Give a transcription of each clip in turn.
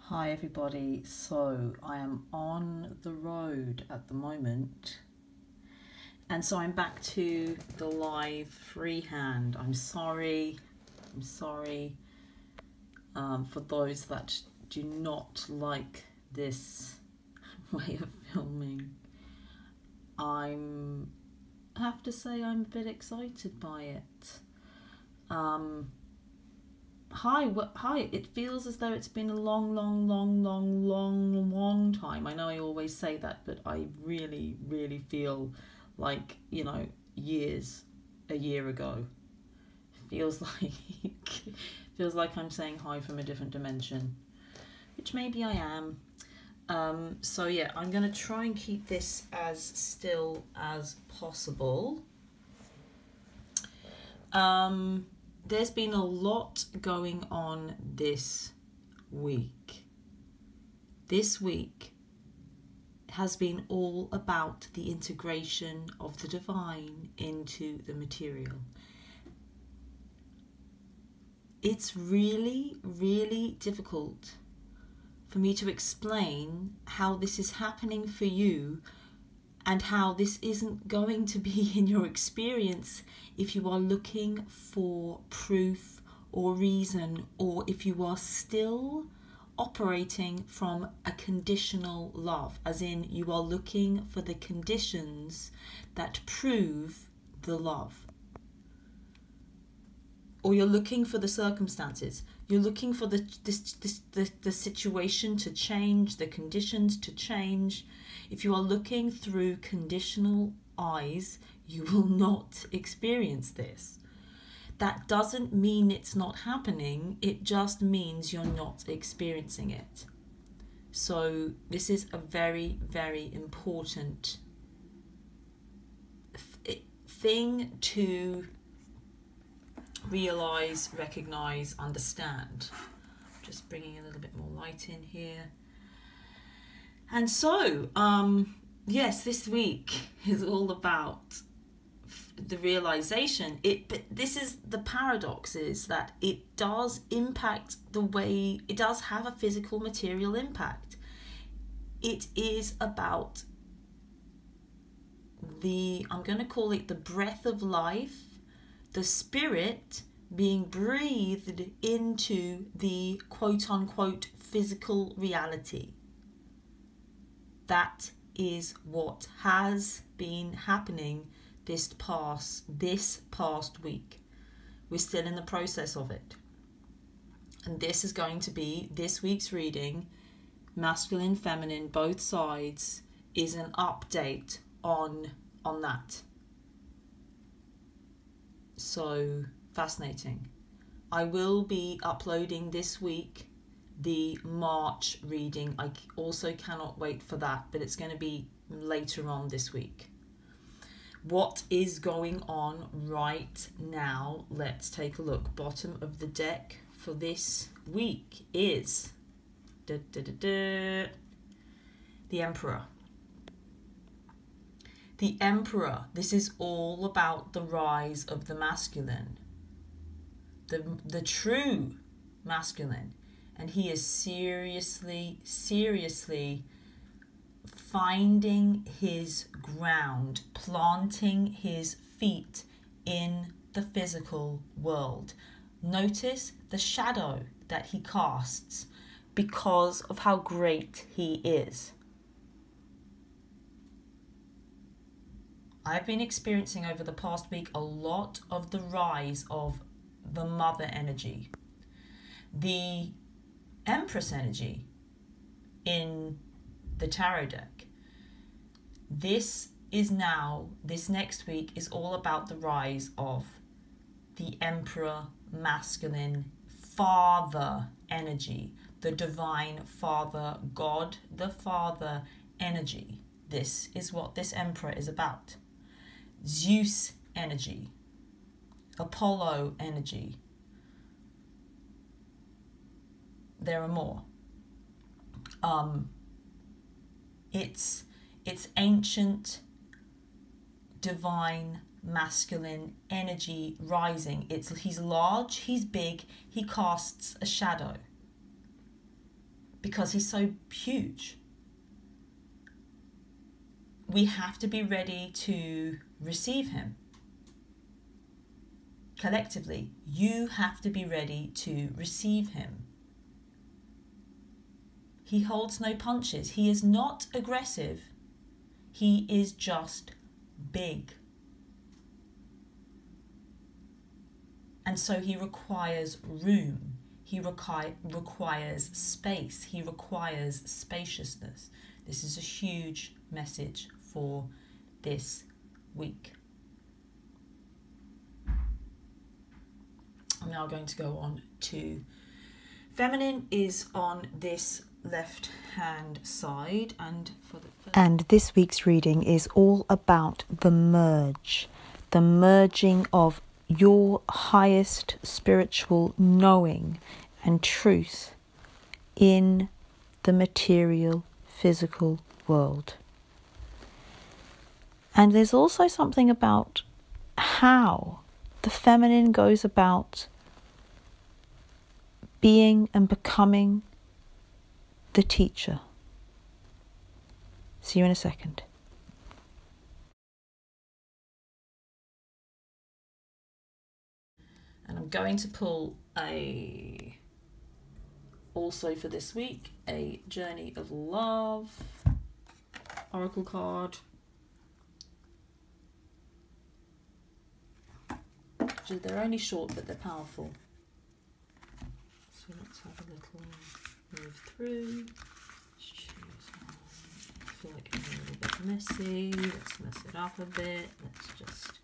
Hi everybody, so I am on the road at the moment and so I'm back to the live freehand. I'm sorry for those that do not like this way of filming. I have to say I'm a bit excited by it. Hi. It feels as though it's been a long time. I know I always say that, but I really feel like, years, a year ago. Feels like feels like I'm saying hi from a different dimension, which maybe I am. So yeah, I'm gonna try and keep this as still as possible. There's been a lot going on this week. This week has been all about the integration of the divine into the material. It's really difficult for me to explain how this is happening for you and how this isn't going to be in your experience if you are looking for proof or reason, or if you are still operating from a conditional love, as in you are looking for the conditions that prove the love. Or you're looking for the circumstances. You're looking for the situation to change, the conditions to change. If you are looking through conditional eyes, you will not experience this. That doesn't mean it's not happening. It just means you're not experiencing it. So this is a very important thing to realize, recognize, understand. Just bringing a little bit more light in here. And so, yes, this week is all about the realization. But this is the paradox, is that it does impact the way, it does have a physical, material impact. It is about I'm going to call it the breath of life, the spirit being breathed into the quote-unquote physical reality. That is what has been happening this past week. We're still in the process of it. And this is going to be this week's reading. Masculine, feminine, both sides, is an update on that. So fascinating. I will be uploading this week the March reading. I also cannot wait for that, but it's going to be later on this week. What is going on right now? Let's take a look. Bottom of the deck for this week is the Emperor. The Emperor. This is all about the rise of the masculine, the true masculine, and he is seriously finding his ground, planting his feet in the physical world. Notice the shadow that he casts because of how great he is. I've been experiencing over the past week a lot of the rise of the mother energy, the Empress energy in the tarot deck. This next week is all about the rise of the Emperor masculine father energy, the divine father, God the Father energy. This is what this Emperor is about. Zeus energy, Apollo energy. There are more. It's ancient, divine, masculine energy rising. He's large, he's big, he casts a shadow. because he's so huge. We have to be ready to receive him. Collectively, you have to be ready to receive him. He holds no punches. He is not aggressive. He is just big. And so he requires room. He requires space. He requires spaciousness. This is a huge message for this week. I'm now going to go on to feminine is on this left hand side, and this week's reading is all about the merge, the merging of your highest spiritual knowing and truth in the material physical world. And there's also something about how the feminine goes about being and becoming the teacher. See you in a second. And I'm going to pull also for this week, a Journey of Love oracle card. They're only short, but they're powerful. So let's have a little move through. I feel like it's a little bit messy. Let's mess it up a bit. Let's just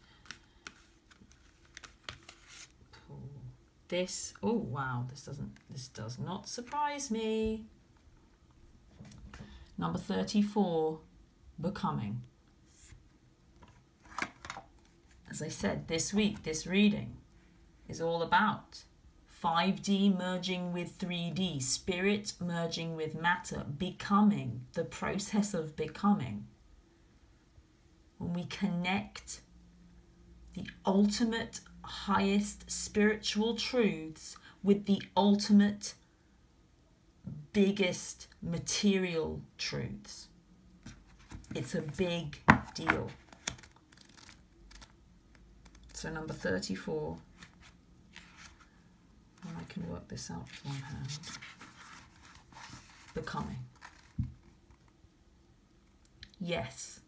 pull this. Oh wow, this does not surprise me. Number 34, Becoming. As I said, this week, this reading is all about 5D merging with 3D, spirit merging with matter, becoming, the process of becoming. When we connect the ultimate, highest spiritual truths with the ultimate, biggest material truths, it's a big deal. So number 34, and I can work this out with one hand. Becoming. Yes,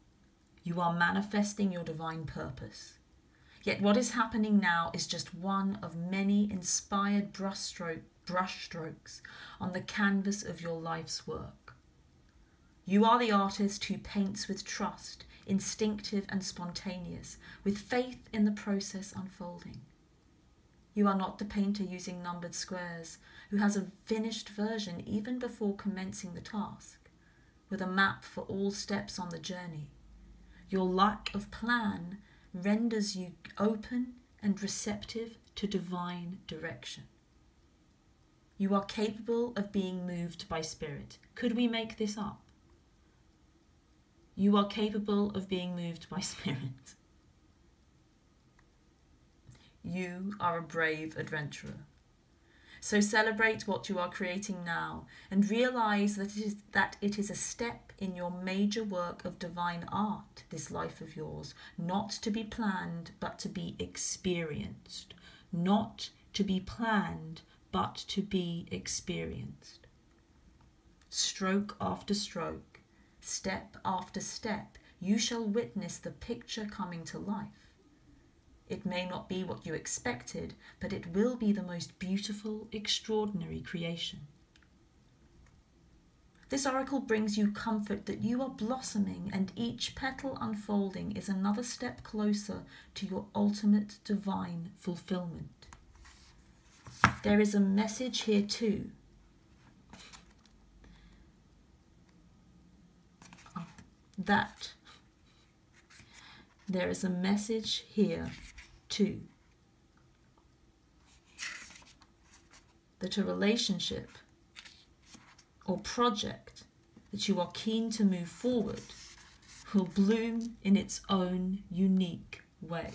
you are manifesting your divine purpose. Yet what is happening now is just one of many inspired brushstrokes on the canvas of your life's work. You are the artist who paints with trust, instinctive and spontaneous, with faith in the process unfolding. You are not the painter using numbered squares, who has a finished version even before commencing the task, with a map for all steps on the journey. Your lack of plan renders you open and receptive to divine direction. You are capable of being moved by spirit. Could we make this up? You are capable of being moved by spirit. You are a brave adventurer. So celebrate what you are creating now and realize that it is a step in your major work of divine art, this life of yours, not to be planned but to be experienced. Not to be planned but to be experienced. Stroke after stroke, step after step, you shall witness the picture coming to life. It may not be what you expected, but it will be the most beautiful, extraordinary creation. This oracle brings you comfort that you are blossoming, and each petal unfolding is another step closer to your ultimate divine fulfillment. There is a message here too. There is a message here too. That a relationship or project that you are keen to move forward will bloom in its own unique way.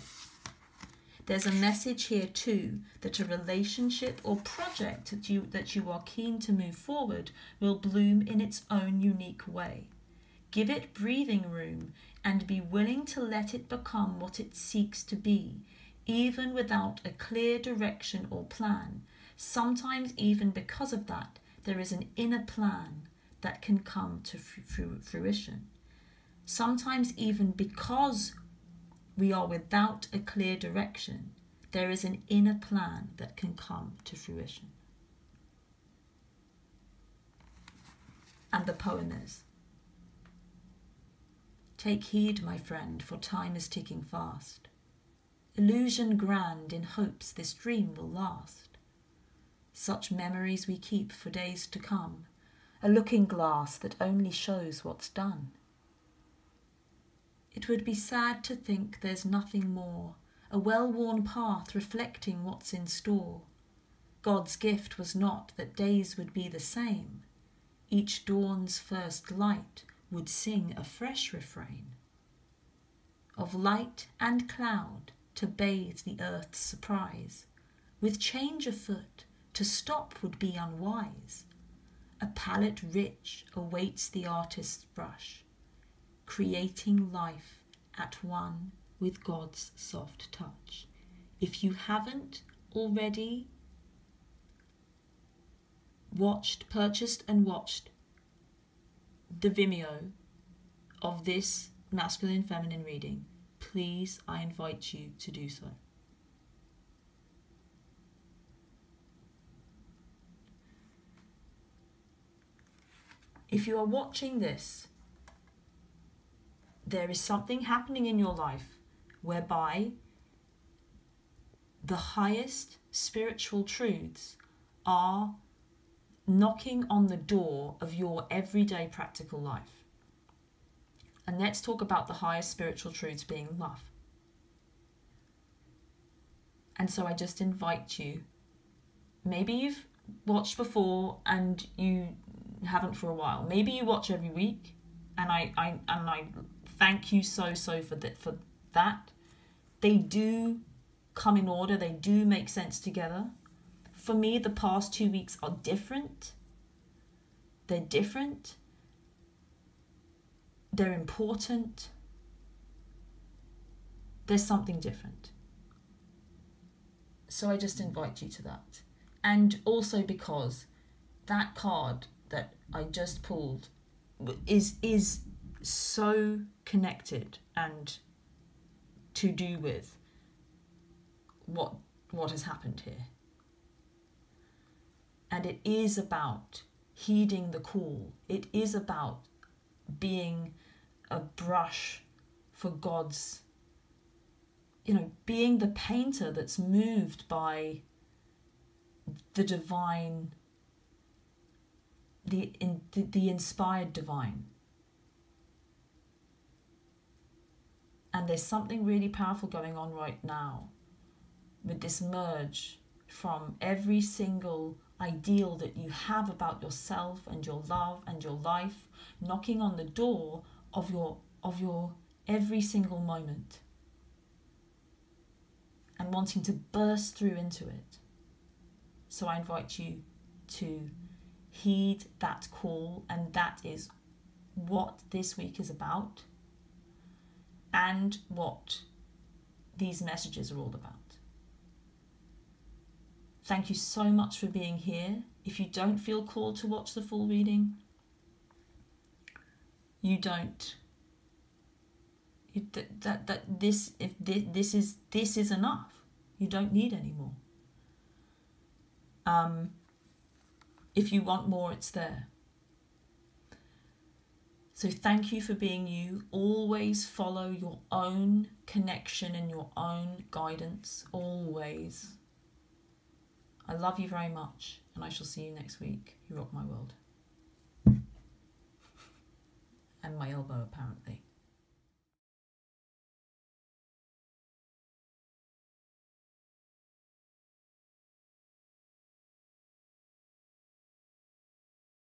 There's a message here too that a relationship or project that you are keen to move forward will bloom in its own unique way. Give it breathing room and be willing to let it become what it seeks to be, even without a clear direction or plan. Sometimes even because of that, there is an inner plan that can come to fruition. Sometimes even because we are without a clear direction, there is an inner plan that can come to fruition. And the poem is, take heed, my friend, for time is ticking fast. Illusion grand in hopes this dream will last. Such memories we keep for days to come, a looking glass that only shows what's done. It would be sad to think there's nothing more, a well-worn path reflecting what's in store. God's gift was not that days would be the same. Each dawn's first light would sing a fresh refrain of light and cloud to bathe the earth's surprise. With change afoot, to stop would be unwise. A palette rich awaits the artist's brush, creating life at one with God's soft touch. If you haven't already purchased and watched the Vimeo of this masculine feminine reading, please, I invite you to do so. If you are watching this, there is something happening in your life whereby the highest spiritual truths are knocking on the door of your everyday practical life. And let's talk about the highest spiritual truths being love. And so I just invite you, maybe you've watched before and you haven't for a while. Maybe you watch every week, and I thank you so for that. They do come in order, they do make sense together. For me, the past 2 weeks are different. They're different. They're important. There's something different. So I just invite you to that. And also because that card that I just pulled is so connected and to do with what has happened here. And it is about heeding the call. It is about being a brush for God's, being the painter that's moved by the divine, the inspired divine. And there's something really powerful going on right now with this merge from every single ideal that you have about yourself and your love and your life, knocking on the door of your every single moment and wanting to burst through into it. So I invite you to heed that call, and that is what this week is about and what these messages are all about. Thank you so much for being here. If you don't feel called to watch the full reading, this is enough. You don't need any more. If you want more, it's there. So thank you for being you. Always follow your own connection and your own guidance. Always. I love you very much, and I shall see you next week. You rock my world. And my elbow, apparently.